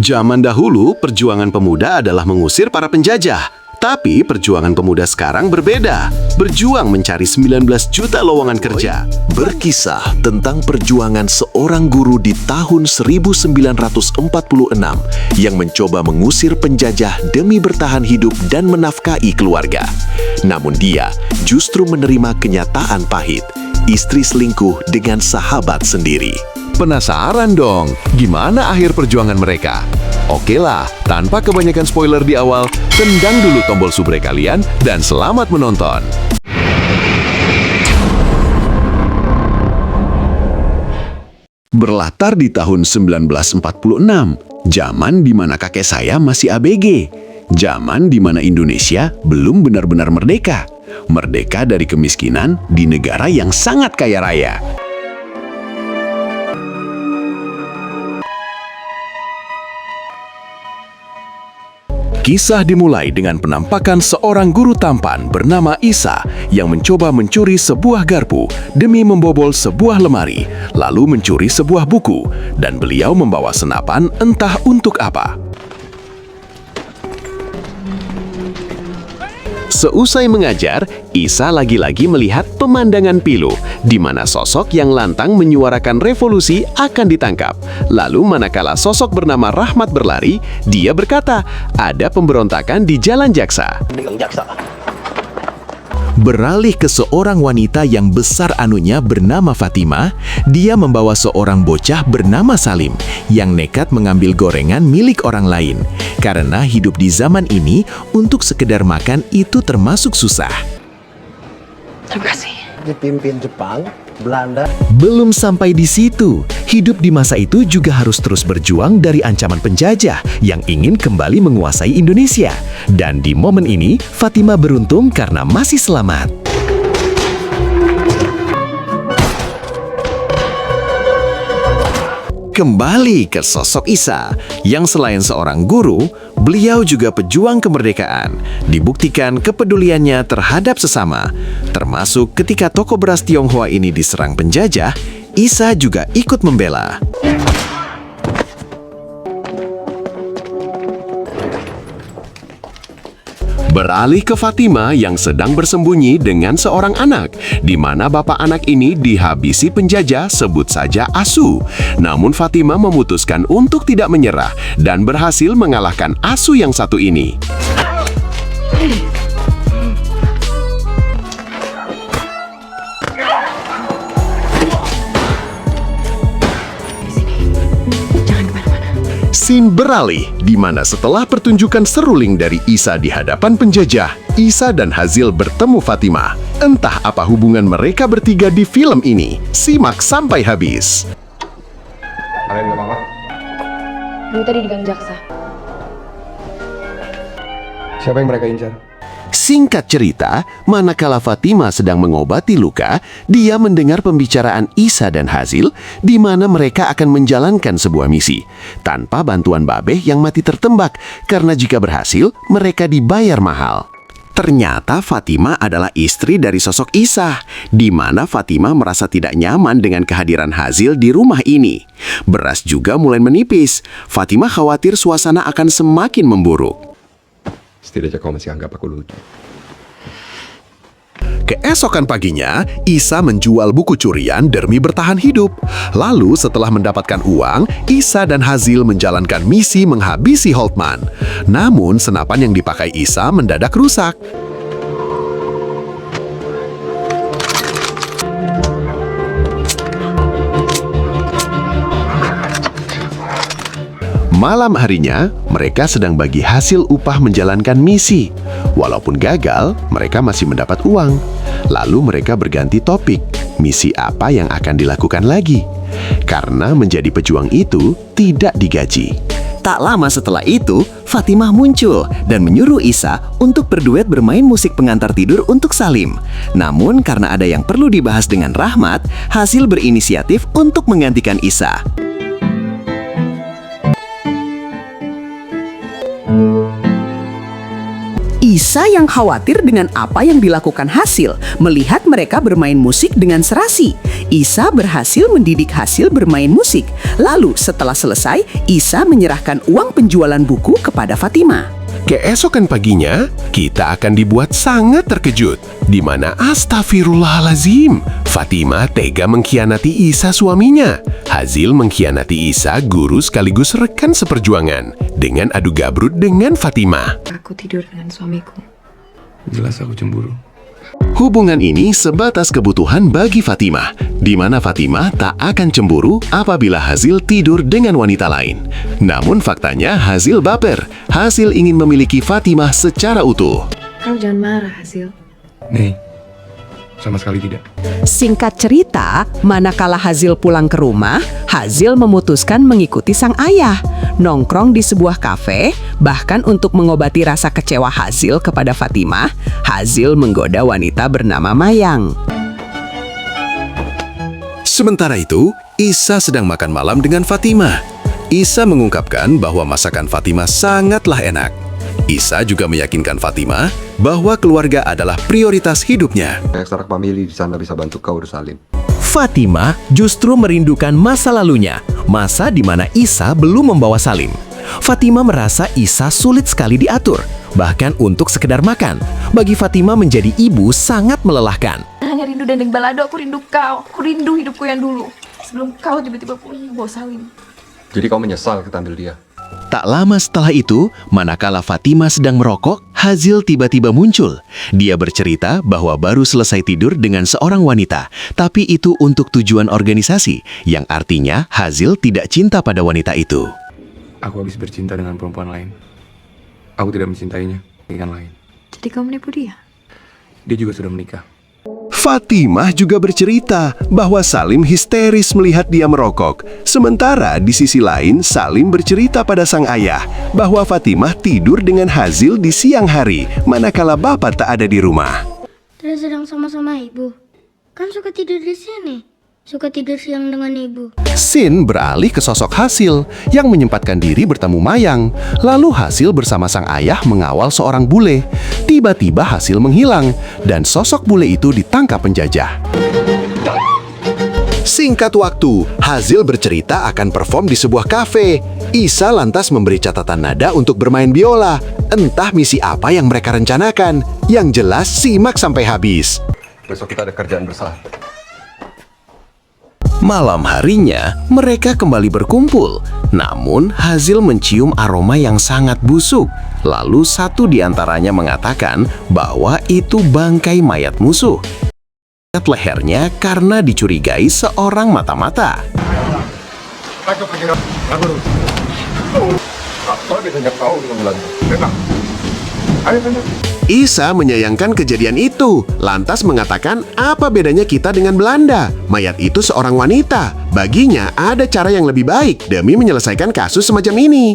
Zaman dahulu, perjuangan pemuda adalah mengusir para penjajah. Tapi perjuangan pemuda sekarang berbeda. Berjuang mencari 19 juta lowongan kerja. Berkisah tentang perjuangan seorang guru di tahun 1946 yang mencoba mengusir penjajah demi bertahan hidup dan menafkahi keluarga. Namun dia justru menerima kenyataan pahit. Istri selingkuh dengan sahabat sendiri. Penasaran dong, gimana akhir perjuangan mereka? Oke lah, tanpa kebanyakan spoiler di awal, tendang dulu tombol subrek kalian dan selamat menonton. Berlatar di tahun 1946, zaman di mana kakek saya masih ABG. Zaman di mana Indonesia belum benar-benar merdeka. Merdeka dari kemiskinan di negara yang sangat kaya raya. Kisah dimulai dengan penampakan seorang guru tampan bernama Isa yang mencoba mencuri sebuah garpu demi membobol sebuah lemari, lalu mencuri sebuah buku, dan beliau membawa senapan entah untuk apa. Seusai mengajar, Isa lagi-lagi melihat pemandangan pilu, di mana sosok yang lantang menyuarakan revolusi akan ditangkap. Lalu manakala sosok bernama Rahmat berlari, dia berkata, ada pemberontakan di Jalan Jaksa. Beralih ke seorang wanita yang besar anunya bernama Fatima, dia membawa seorang bocah bernama Salim yang nekat mengambil gorengan milik orang lain. Karena hidup di zaman ini, untuk sekedar makan itu termasuk susah. Terima kasih. Dipimpin Jepang, Belanda. Belum sampai di situ, hidup di masa itu juga harus terus berjuang dari ancaman penjajah yang ingin kembali menguasai Indonesia. Dan di momen ini, Fatima beruntung karena masih selamat. Kembali ke sosok Isa, yang selain seorang guru, beliau juga pejuang kemerdekaan. Dibuktikan kepeduliannya terhadap sesama. Termasuk ketika toko beras Tionghoa ini diserang penjajah, Isa juga ikut membela. Beralih ke Fatima yang sedang bersembunyi dengan seorang anak, di mana bapak anak ini dihabisi penjajah, sebut saja Asu. Namun Fatima memutuskan untuk tidak menyerah dan berhasil mengalahkan Asu yang satu ini. Scene beralih, di mana setelah pertunjukan seruling dari Isa di hadapan penjajah, Isa dan Hazil bertemu Fatima. Entah apa hubungan mereka bertiga di film ini. Simak sampai habis. Kalian nggak apa-apa? Kami tadi di Gang Jaksa. Siapa yang mereka incar? Singkat cerita, manakala Fatima sedang mengobati luka, dia mendengar pembicaraan Isa dan Hazil di mana mereka akan menjalankan sebuah misi tanpa bantuan Babeh yang mati tertembak karena jika berhasil, mereka dibayar mahal. Ternyata Fatima adalah istri dari sosok Isa, di mana Fatima merasa tidak nyaman dengan kehadiran Hazil di rumah ini. Beras juga mulai menipis. Fatima khawatir suasana akan semakin memburuk. Setidaknya kau masih anggap aku lucu. Keesokan paginya, Isa menjual buku curian demi bertahan hidup. Lalu setelah mendapatkan uang, Isa dan Hazil menjalankan misi menghabisi Holtman. Namun senapan yang dipakai Isa mendadak rusak. Malam harinya, mereka sedang bagi hasil upah menjalankan misi. Walaupun gagal, mereka masih mendapat uang. Lalu mereka berganti topik, misi apa yang akan dilakukan lagi. Karena menjadi pejuang itu tidak digaji. Tak lama setelah itu, Fatimah muncul dan menyuruh Isa untuk berduet bermain musik pengantar tidur untuk Salim. Namun karena ada yang perlu dibahas dengan Rahmat, Hazil berinisiatif untuk menggantikan Isa. Isa yang khawatir dengan apa yang dilakukan Hasil melihat mereka bermain musik dengan serasi. Isa berhasil mendidik Hasil bermain musik. Lalu setelah selesai, Isa menyerahkan uang penjualan buku kepada Fatimah. Keesokan paginya, kita akan dibuat sangat terkejut, di mana astagfirullahalazim, Fatimah tega mengkhianati Isa suaminya. Hazil mengkhianati Isa guru sekaligus rekan seperjuangan dengan adu gabrut dengan Fatimah. Aku tidur dengan suamiku. Jelas aku cemburu. Hubungan ini sebatas kebutuhan bagi Fatimah, di mana Fatimah tak akan cemburu apabila Hazil tidur dengan wanita lain. Namun faktanya Hazil baper. Hazil ingin memiliki Fatimah secara utuh. Kau jangan marah, Hasil. Nih, sama sekali tidak. Singkat cerita, manakala Hazil pulang ke rumah, Hazil memutuskan mengikuti sang ayah. Nongkrong di sebuah kafe, bahkan untuk mengobati rasa kecewa Hazil kepada Fatimah, Hazil menggoda wanita bernama Mayang. Sementara itu, Isa sedang makan malam dengan Fatimah. Isa mengungkapkan bahwa masakan Fatimah sangatlah enak. Isa juga meyakinkan Fatimah bahwa keluarga adalah prioritas hidupnya. Ekstrak famili di sana bisa bantu kau urus Salim. Fatimah justru merindukan masa lalunya, masa di mana Isa belum membawa Salim. Fatimah merasa Isa sulit sekali diatur, bahkan untuk sekedar makan. Bagi Fatimah menjadi ibu sangat melelahkan. Hanya rindu dendeng balado, aku rindu kau. Aku rindu hidupku yang dulu. Sebelum kau tiba-tiba pulang bawa Salim. Jadi kau menyesal kita ambil dia? Tak lama setelah itu, manakala Fatimah sedang merokok, Hazil tiba-tiba muncul. Dia bercerita bahwa baru selesai tidur dengan seorang wanita, tapi itu untuk tujuan organisasi, yang artinya Hazil tidak cinta pada wanita itu. Aku habis bercinta dengan perempuan lain. Aku tidak mencintainya, dengan lain. Jadi kau menipu dia? Dia juga sudah menikah. Fatimah juga bercerita bahwa Salim histeris melihat dia merokok. Sementara di sisi lain, Salim bercerita pada sang ayah bahwa Fatimah tidur dengan Hazil di siang hari, manakala bapak tak ada di rumah. Terus sedang sama-sama ibu. Kan suka tidur di sini. Suka tidur siang dengan ibu. Sin beralih ke sosok Hasil yang menyempatkan diri bertemu Mayang. Lalu Hasil bersama sang ayah mengawal seorang bule. Tiba-tiba Hasil menghilang dan sosok bule itu ditangkap penjajah. Singkat waktu, Hazil bercerita akan perform di sebuah kafe. Isa lantas memberi catatan nada untuk bermain biola. Entah misi apa yang mereka rencanakan. Yang jelas simak sampai habis. Besok kita ada kerjaan bersama. Malam harinya, mereka kembali berkumpul. Namun, Hazil mencium aroma yang sangat busuk. Lalu satu di antaranya mengatakan bahwa itu bangkai mayat musuh. Lehernya karena dicurigai seorang mata-mata. Isa menyayangkan kejadian itu, lantas mengatakan apa bedanya kita dengan Belanda? Mayat itu seorang wanita. Baginya ada cara yang lebih baik demi menyelesaikan kasus semacam ini.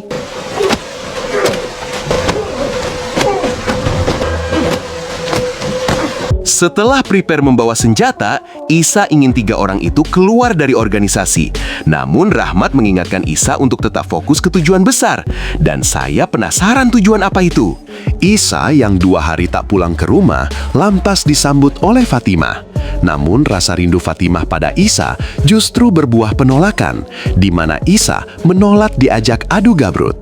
Setelah prepare membawa senjata, Isa ingin 3 orang itu keluar dari organisasi. Namun Rahmat mengingatkan Isa untuk tetap fokus ke tujuan besar. Dan saya penasaran tujuan apa itu. Isa yang 2 hari tak pulang ke rumah, lantas disambut oleh Fatimah. Namun rasa rindu Fatimah pada Isa justru berbuah penolakan, di mana Isa menolak diajak adu gabrut.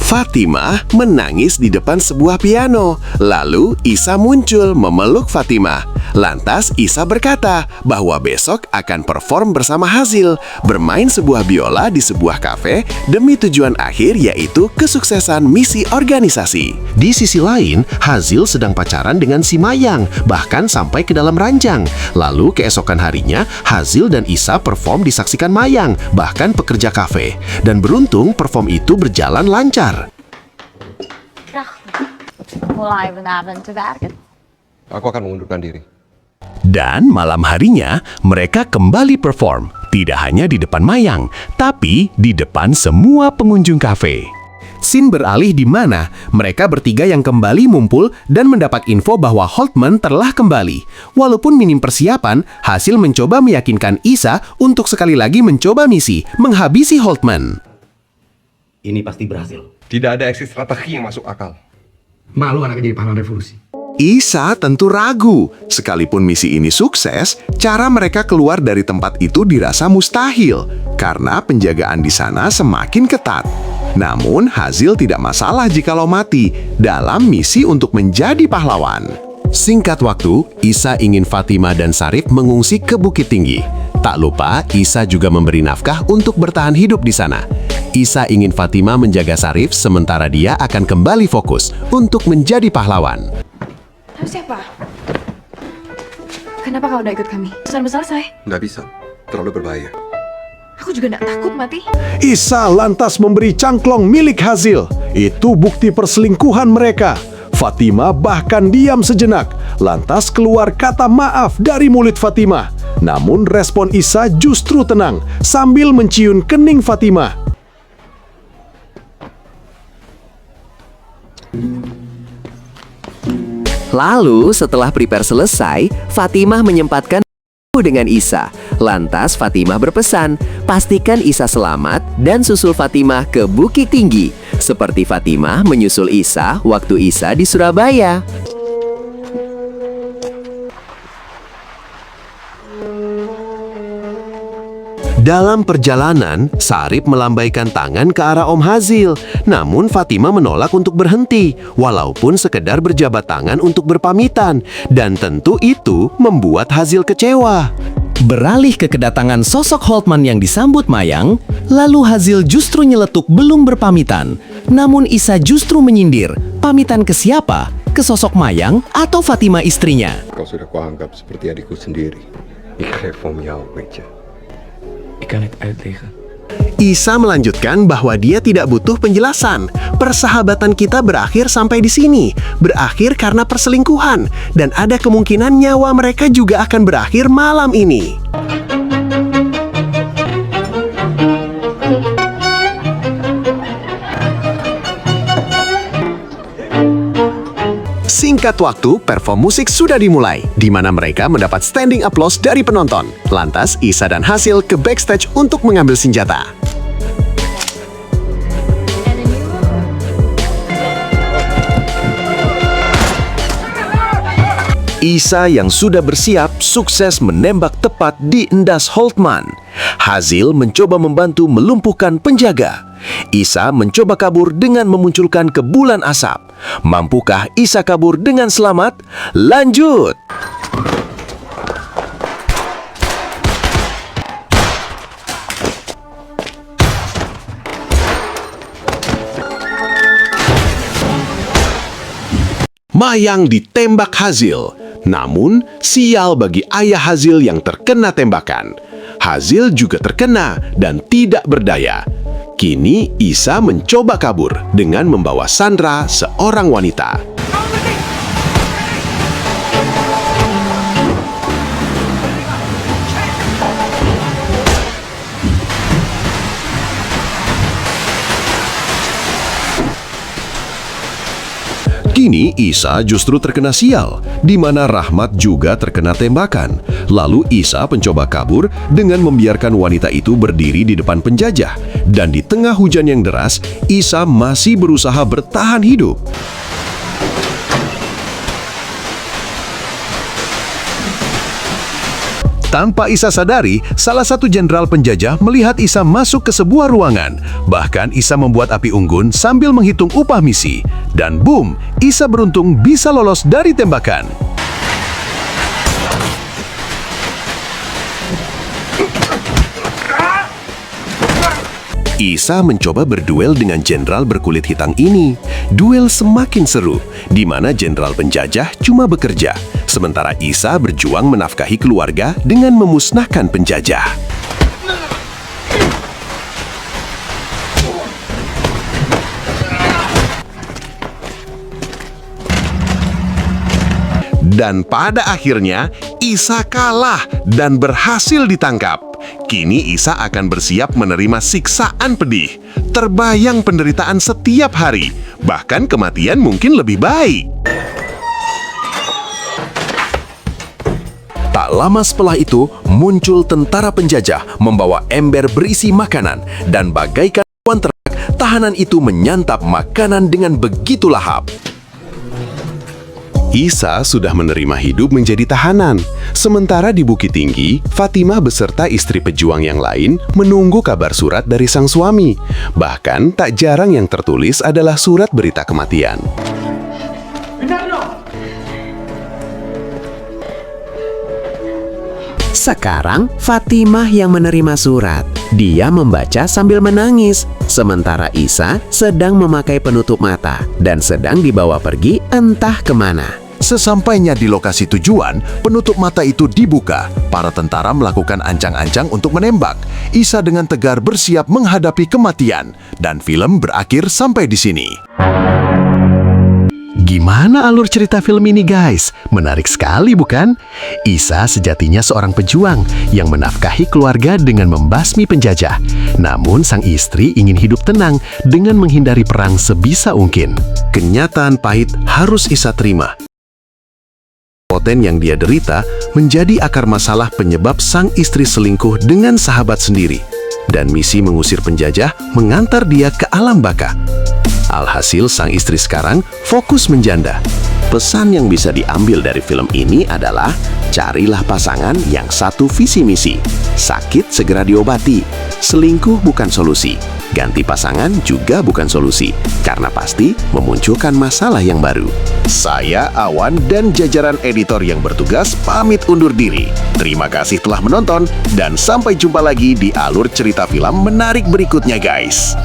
Fatimah menangis di depan sebuah piano. Lalu Isa muncul memeluk Fatimah. Lantas Isa berkata bahwa besok akan perform bersama Hazil, bermain sebuah biola di sebuah kafe demi tujuan akhir yaitu kesuksesan misi organisasi. Di sisi lain, Hazil sedang pacaran dengan si Mayang, bahkan sampai ke dalam ranjang. Lalu keesokan harinya, Hazil dan Isa perform disaksikan Mayang, bahkan pekerja kafe. Dan beruntung perform itu berjalan lancar. Mulai vanavond te werken. Aku akan mengundurkan diri. Dan malam harinya, mereka kembali perform. Tidak hanya di depan Mayang, tapi di depan semua pengunjung kafe. Scene beralih di mana mereka bertiga yang kembali mumpul dan mendapat info bahwa Holtman telah kembali. Walaupun minim persiapan, Hasil mencoba meyakinkan Isa untuk sekali lagi mencoba misi, menghabisi Holtman. ini pasti berhasil. Tidak ada exit strategi yang masuk akal. Malu anaknya jadi pahlawan revolusi. Isa tentu ragu. Sekalipun misi ini sukses, cara mereka keluar dari tempat itu dirasa mustahil karena penjagaan di sana semakin ketat. Namun, Hazil tidak masalah jikalau mati dalam misi untuk menjadi pahlawan. Singkat waktu, Isa ingin Fatima dan Sarif mengungsi ke Bukit Tinggi. Tak lupa, Isa juga memberi nafkah untuk bertahan hidup di sana. Isa ingin Fatima menjaga Sarif sementara dia akan kembali fokus untuk menjadi pahlawan. Lalu siapa? Kenapa kau udah ikut kami? Sudah selesai. Nggak bisa, terlalu berbahaya. Aku juga nggak takut mati. Isa lantas memberi cangklong milik Hazil. Itu bukti perselingkuhan mereka. Fatima bahkan diam sejenak, lantas keluar kata maaf dari mulut Fatima. Namun respon Isa justru tenang, sambil mencium kening Fatima. Lalu setelah prepare selesai, Fatimah menyempatkan dengan Isa. Lantas Fatimah berpesan, pastikan Isa selamat dan susul Fatimah ke Bukit Tinggi. Seperti Fatimah menyusul Isa waktu Isa di Surabaya. Dalam perjalanan, Sarip melambaikan tangan ke arah Om Hazil. Namun Fatima menolak untuk berhenti, walaupun sekedar berjabat tangan untuk berpamitan. Dan tentu itu membuat Hazil kecewa. Beralih ke kedatangan sosok Holtman yang disambut Mayang, lalu Hazil justru nyeletuk belum berpamitan. Namun Isa justru menyindir, pamitan ke siapa? Ke sosok Mayang atau Fatima istrinya? Kau sudah kuanggap seperti adikku sendiri. Isa melanjutkan bahwa dia tidak butuh penjelasan. Persahabatan kita berakhir sampai di sini. Berakhir karena perselingkuhan. Dan ada kemungkinan nyawa mereka juga akan berakhir malam ini. Singkat waktu, perform musik sudah dimulai, di mana mereka mendapat standing applause dari penonton. Lantas, Isa dan Hazil ke backstage untuk mengambil senjata. Isa yang sudah bersiap sukses menembak tepat di endas Holtman. Hazil mencoba membantu melumpuhkan penjaga. Isa mencoba kabur dengan memunculkan kebulan asap. Mampukah Isa kabur dengan selamat? Lanjut! Mayang ditembak Hazil. Namun, sial bagi ayah Hazil yang terkena tembakan. Hazil juga terkena dan tidak berdaya. Kini, Isa mencoba kabur dengan membawa Sandra, seorang wanita. Kini Isa justru terkena sial, di mana Rahmat juga terkena tembakan. Lalu Isa mencoba kabur dengan membiarkan wanita itu berdiri di depan penjajah. Dan di tengah hujan yang deras, Isa masih berusaha bertahan hidup. Tanpa Isa sadari, salah satu jenderal penjajah melihat Isa masuk ke sebuah ruangan. Bahkan Isa membuat api unggun sambil menghitung upah misi. Dan boom, Isa beruntung bisa lolos dari tembakan. Isa mencoba berduel dengan jenderal berkulit hitam ini. Duel semakin seru, di mana jenderal penjajah cuma bekerja, sementara Isa berjuang menafkahi keluarga dengan memusnahkan penjajah. Dan pada akhirnya, Isa kalah dan berhasil ditangkap. Kini Isa akan bersiap menerima siksaan pedih. Terbayang penderitaan setiap hari, bahkan kematian mungkin lebih baik. Tak lama setelah itu, muncul tentara penjajah membawa ember berisi makanan dan bagaikan hewan ternak tahanan itu menyantap makanan dengan begitu lahap. Isa sudah menerima hidup menjadi tahanan. Sementara di Bukit Tinggi, Fatimah beserta istri pejuang yang lain menunggu kabar surat dari sang suami. Bahkan tak jarang yang tertulis adalah surat berita kematian. Sekarang Fatimah yang menerima surat. Dia membaca sambil menangis, sementara Isa sedang memakai penutup mata dan sedang dibawa pergi entah kemana. Sesampainya di lokasi tujuan, penutup mata itu dibuka. Para tentara melakukan ancang-ancang untuk menembak. Isa dengan tegar bersiap menghadapi kematian. Dan film berakhir sampai di sini. Gimana alur cerita film ini guys? Menarik sekali bukan? Isa sejatinya seorang pejuang yang menafkahi keluarga dengan membasmi penjajah. Namun sang istri ingin hidup tenang dengan menghindari perang sebisa mungkin. Kenyataan pahit harus Isa terima. Poten yang dia derita menjadi akar masalah penyebab sang istri selingkuh dengan sahabat sendiri. Dan misi mengusir penjajah mengantar dia ke alam baka. Alhasil sang istri sekarang fokus menjanda. Pesan yang bisa diambil dari film ini adalah carilah pasangan yang satu visi misi. Sakit segera diobati. Selingkuh bukan solusi. Ganti pasangan juga bukan solusi. Karena pasti memunculkan masalah yang baru. Saya Awan dan jajaran editor yang bertugas pamit undur diri. Terima kasih telah menonton dan sampai jumpa lagi di alur cerita film menarik berikutnya guys.